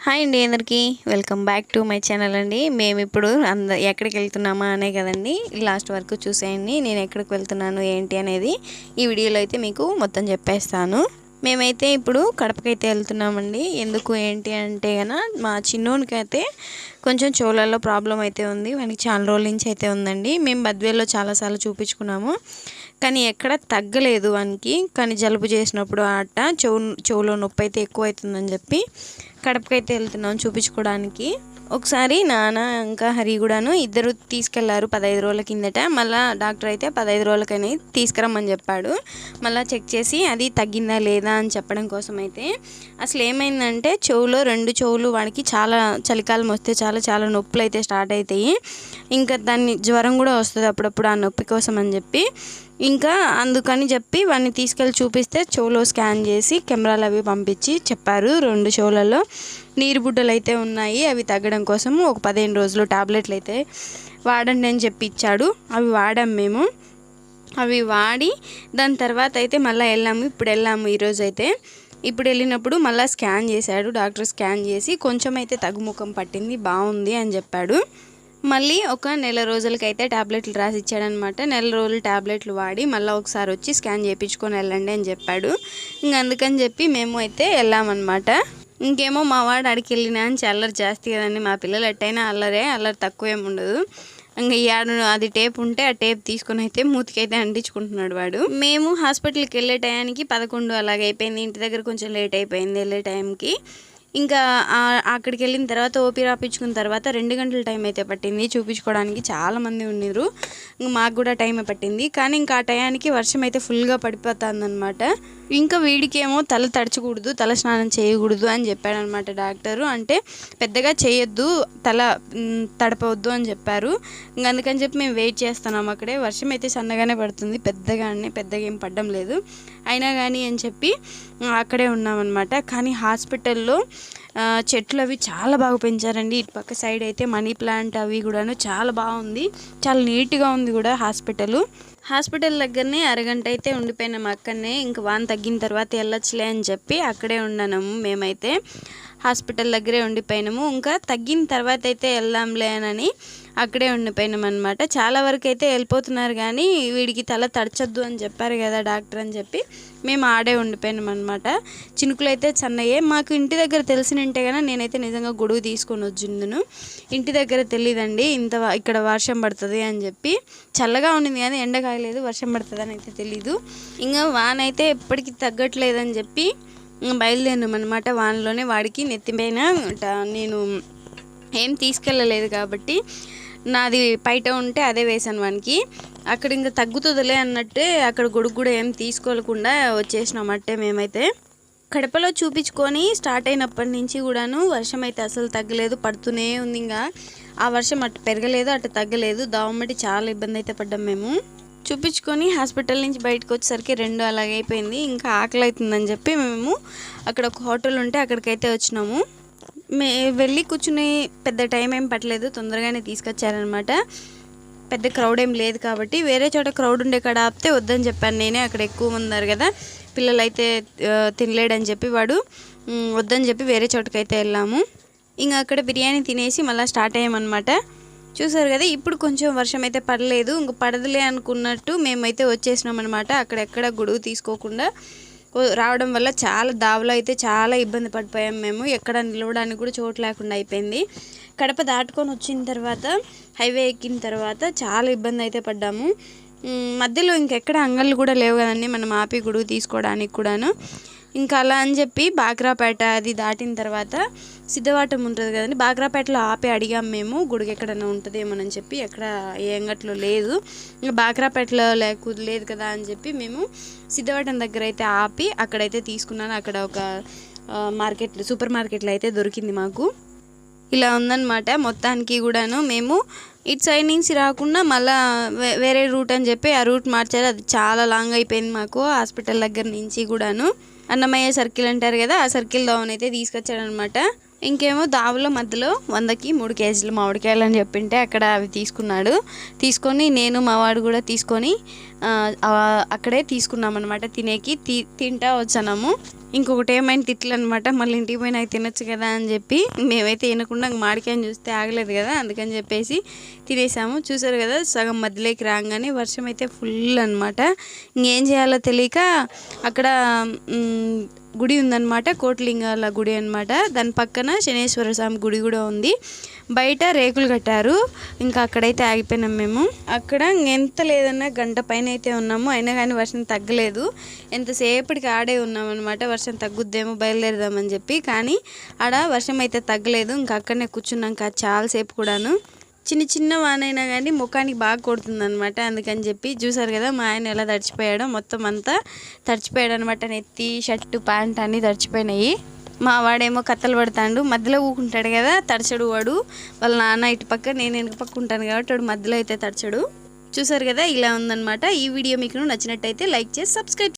Hi అండి అందరికీ welcome back to my channel అండి. మేము ఇప్పుడు ఎక్కడికి వెళ్తున్నామా అనే కదండి లాస్ట్ వరకు చూసేయండి. నేను ఎక్కడికి వెళ్తున్నాను ఏంటి అనేది ఈ వీడియోలో అయితే మీకు మొత్తం చెప్పేస్తాను. మేమైతే ఇప్పుడు కడపకైతే వెళ్తున్నామండి. ఎందుకు ఏంటి అంటే కనుక మా చిన్నోనికి అయితే కొంచెం చెవులలో ప్రాబ్లం అయితే ఉంది. వానికి చాలా రోజుల నుంచి అయితే ఉందండి. మేము బద్వేల్లో చాలాసార్లు చూపించుకున్నాము, కానీ ఎక్కడ తగ్గలేదు వానికి. కానీ జలుబు చేసినప్పుడు చెవులో నొప్పి అయితే ఎక్కువ అవుతుందని చెప్పి కడపకైతే వెళ్తున్నాం చూపించుకోవడానికి. ఒకసారి నాన్న ఇంకా హరి కూడాను ఇద్దరు తీసుకెళ్లారు 15 రోజుల కిందట. మళ్ళీ డాక్టర్ అయితే 15 రోజులకని తీసుకురమ్మని చెప్పాడు. మళ్ళీ చెక్ చేసి అది తగ్గిందా లేదా అని చెప్పడం కోసం అయితే అసలు ఏమైందంటే చెవులో 2 చెవులు వాడికి చాలా చలికాలం వస్తే చాలా నొప్పులు అయితే స్టార్ట్ అవుతాయి. ఇంకా దాన్ని జ్వరం కూడా వస్తుంది అప్పుడప్పుడు ఆ నొప్పి కోసం అని చెప్పి ఇంకా అందుకని చెప్పి వాడిని తీసుకెళ్ళి చూపిస్తే చెవులో స్కాన్ చేసి కెమెరాలు అవి పంపించి చెప్పారు 2 చెవులలో నీరు బుడ్డలు అయితే ఉన్నాయి, అవి తగ్గడం కోసం ఒక 15 రోజులు టాబ్లెట్లు అయితే వాడండి అని చెప్పి ఇచ్చాడు. అవి వాడాం మేము. అవి వాడి దాని తర్వాత అయితే మళ్ళీ వెళ్ళాము ఈరోజు అయితే. ఇప్పుడు వెళ్ళినప్పుడు మళ్ళీ స్కాన్ చేశాడు డాక్టర్. స్కాన్ చేసి కొంచెం అయితే తగ్గుముఖం పట్టింది, బాగుంది అని చెప్పాడు. మళ్ళీ ఒక నెల రోజులకైతే టాబ్లెట్లు రాసి ఇచ్చాడనమాట. నెల రోజులు టాబ్లెట్లు వాడి మళ్ళీ ఒకసారి వచ్చి స్కాన్ చేయించుకొని వెళ్ళండి అని చెప్పాడు. ఇంక అందుకని చెప్పి మేము అయితే వెళ్ళామన్నమాట. ఇంకేమో మా వాడు అడికి వెళ్ళినా అని అల్లరి జాస్తి కదండి. మా పిల్లలు ఎట్టయినా అల్లరి తక్కువ ఏమి ఉండదు. ఇంకా అది టేప్ ఉంటే ఆ టేప్ తీసుకొని అయితే మూతికైతే అంటించుకుంటున్నాడు వాడు. మేము హాస్పిటల్కి వెళ్ళే టయానికి 11 అలాగ అయిపోయింది. ఇంటి దగ్గర కొంచెం లేట్ అయిపోయింది వెళ్ళే టైంకి. ఇంకా అక్కడికి వెళ్ళిన తర్వాత ఓపీ రాపించుకున్న తర్వాత 2 గంటల టైం అయితే పట్టింది చూపించుకోవడానికి. చాలామంది ఉన్నారు, మాకు కూడా టైం పట్టింది. కానీ ఇంకా ఆ టయానికి వర్షం అయితే ఫుల్గా పడిపోతుంది అనమాట. ఇంకా వీడికేమో తల తడచకూడదు, తల స్నానం చేయకూడదు అని చెప్పాడనమాట డాక్టరు. అంటే పెద్దగా చేయొద్దు, తల తడపవద్దు అని చెప్పారు. ఇంకా అందుకని చెప్పి మేము వెయిట్ చేస్తున్నాం అక్కడే. వర్షం అయితే సన్నగానే పడుతుంది, పెద్దగా ఏం పడడం లేదు. అయినా కానీ అని చెప్పి అక్కడే ఉన్నామన్నమాట. కానీ హాస్పిటల్లో చెట్లు అవి చాలా బాగా పెంచారండి. ఇటు పక్క సైడ్ అయితే మనీ ప్లాంట్ అవి కూడాను చాలా బాగుంది, చాలా నీట్గా ఉంది కూడా హాస్పిటల్ దగ్గరనే అరగంట అయితే ఉండిపోయినాము అక్కడనే. ఇంకా వాన తగ్గిన తర్వాత వెళ్ళొచ్చులే అని చెప్పి అక్కడే ఉన్నాము. మేమైతే హాస్పిటల్ దగ్గరే ఉండిపోయినాము. ఇంకా తగ్గిన తర్వాత అయితే వెళ్దాంలే అని అక్కడే ఉండిపోయినాం అనమాట. చాలా వరకు అయితే వెళ్ళిపోతున్నారు, కానీ వీడికి తల తడచొద్దు అని చెప్పారు కదా డాక్టర్ అని చెప్పి మేము ఆడే ఉండిపోయినాం అనమాట. చినుకులు అయితే సన్నయ్యే. మాకు ఇంటి దగ్గర తెలిసినంటే కన్నా నేనైతే నిజంగా గొడుగు తీసుకొని వచ్చిందును. ఇంటి దగ్గర తెలియదండి ఇక్కడ వర్షం పడుతుంది అని చెప్పి. చల్లగా ఉండింది కానీ ఎండ కాయలేదు, వర్షం పడుతుంది అని అయితే తెలీదు. ఇంకా వాన అయితే ఎప్పటికీ తగ్గట్లేదని చెప్పి బయలుదేరినాం అనమాట. వానలోనే వాడికి నెత్తిపైన నేను ఏం తీసుకెళ్ళలేదు కాబట్టి నాది బయట ఉంటే అదే వేసాను వానికి. అక్కడ ఇంకా తగ్గుతుందిలే అన్నట్టే అక్కడ గొడుగు కూడా ఏం తీసుకోకుండా వచ్చేసినామట్టే. మేమైతే కడపలో చూపించుకొని స్టార్ట్ అయినప్పటి నుంచి కూడాను వర్షం అయితే అసలు తగ్గలేదు, పడుతూనే ఉంది. ఇంకా ఆ వర్షం అటు పెరగలేదు అటు తగ్గలేదు. దావమ్మటి చాలా ఇబ్బంది అయితే పడ్డాం మేము. చూపించుకొని హాస్పిటల్ నుంచి బయటకు వచ్చేసరికి 2 అలాగే అయిపోయింది. ఇంకా ఆకలి అవుతుందని చెప్పి మేము అక్కడ ఒక హోటల్ ఉంటే అక్కడికైతే వచ్చినాము. వెళ్ళి కూర్చుని పెద్ద టైం ఏం పట్టలేదు, తొందరగానే తీసుకొచ్చారనమాట. పెద్ద క్రౌడ్ ఏం లేదు కాబట్టి వేరే చోట క్రౌడ్ ఉండే కాడ ఆపితే వద్దని చెప్పాను నేనే. అక్కడ ఎక్కువ ఉన్నారు కదా పిల్లలు అయితే తినలేడని చెప్పి వాడు వద్దని చెప్పి వేరే చోటకైతే వెళ్ళాము. ఇంకా అక్కడ బిర్యానీ తినేసి మళ్ళీ స్టార్ట్ అయ్యామన్నమాట. చూసారు కదా ఇప్పుడు కొంచెం వర్షం అయితే పడలేదు. ఇంక పడదులే అనుకున్నట్టు మేమైతే వచ్చేసినాం అనమాట. అక్కడెక్కడ గొడుగు తీసుకోకుండా రావడం వల్ల చాలా దావలో అయితే చాలా ఇబ్బంది పడిపోయాం మేము. ఎక్కడ నిలవడానికి కూడా చోటు లేకుండా అయిపోయింది. కడప దాటుకొని వచ్చిన తర్వాత హైవే ఎక్కిన తర్వాత చాలా ఇబ్బంది అయితే పడ్డాము. మధ్యలో ఇంకెక్కడ అంగళ్ళు కూడా లేవు కదండి మనం ఆపి గొడుగు తీసుకోవడానికి కూడాను. ఇంకా అలా అని చెప్పి బాగ్రాపేట అది దాటిన తర్వాత సిద్ధవాటం ఉంటుంది కదండి, బాగ్రాపేటలో ఆపి అడిగాం మేము గొడుగు ఎక్కడైనా ఉంటుందేమోనని చెప్పి. ఎక్కడ ఏ అంగట్లో లేదు. ఇంకా బాగ్రాపేటలో లేదు కదా అని చెప్పి మేము సిద్ధవాటం దగ్గర అయితే ఆపి అక్కడైతే తీసుకున్నాను. అక్కడ ఒక సూపర్ మార్కెట్లో అయితే దొరికింది మాకు. ఇలా ఉందన్నమాట మొత్తానికి కూడాను. మేము ఇటు సైడ్ నుంచి రాకుండా మళ్ళీ వేరే రూట్ అని చెప్పి ఆ రూట్ మార్చారు. అది చాలా లాంగ్ అయిపోయింది మాకు హాస్పిటల్ దగ్గర నుంచి కూడాను. అన్నమయ్య సర్కిల్ అంటారు కదా, ఆ సర్కిల్ డౌన్ అయితే తీసుకొచ్చాడనమాట. ఇంకేమో దావులో మధ్యలో 100కి 3 కేజీలు మామిడికాయలు అని చెప్పింటే అక్కడ అవి తీసుకొని నేను మా వాడు కూడా తీసుకొని అక్కడే తీసుకున్నాం అనమాట. తింటా వచ్చాము. ఇంకొకటి ఏమైనా తిట్లు అనమాట, మళ్ళీ ఇంటికి పోయినా అవి తినొచ్చు కదా అని చెప్పి మేమైతే తినకుండా మామిడికాయని చూస్తే ఆగలేదు కదా, అందుకని చెప్పేసి తినేసాము. చూసారు కదా సగం మధ్యలోకి రాగానే వర్షం అయితే ఫుల్ అనమాట. ఇంకేం చేయాలో తెలియక అక్కడ గుడి ఉందన్నమాట, కోటిలింగాల గుడి అనమాట. దాని పక్కన శనేశ్వర స్వామి గుడి కూడా ఉంది. బయట రేకులు కట్టారు. ఇంకా అక్కడైతే ఆగిపోయినాం మేము. అక్కడ ఎంత లేదన్నా గంట పైన అయితే ఉన్నాము, అయినా కానీ వర్షం తగ్గలేదు. ఎంతసేపటికి ఆడే ఉన్నాం అనమాట, వర్షం తగ్గుద్దేమో బయలుదేరదామని చెప్పి. కానీ ఆడ వర్షం అయితే తగ్గలేదు. ఇంకా అక్కడనే కూర్చున్నాం చాలాసేపు కూడాను. చిన్న వానైనా కానీ ముఖానికి బాగా కొడుతుంది అనమాట. అందుకని చెప్పి చూసారు కదా మా ఆయన ఎలా తడిచిపోయాడో, మొత్తం అంతా తడిచిపోయాడు అనమాట. నెత్తి షర్టు ప్యాంట్ అన్నీ తడిచిపోయినాయి. మా వాడేమో కత్తలు పడతాడు, మధ్యలో ఊకుంటాడు కదా, తడిచడు వాడు. వాళ్ళ నాన్న ఇటు పక్క, నేను వెనక పక్క ఉంటాను కాబట్టి వాడు మధ్యలో అయితే తడిచడు. చూసారు కదా ఇలా ఉందన్నమాట. ఈ వీడియో మీకు నచ్చినట్టయితే లైక్ చేసి సబ్స్క్రైబ్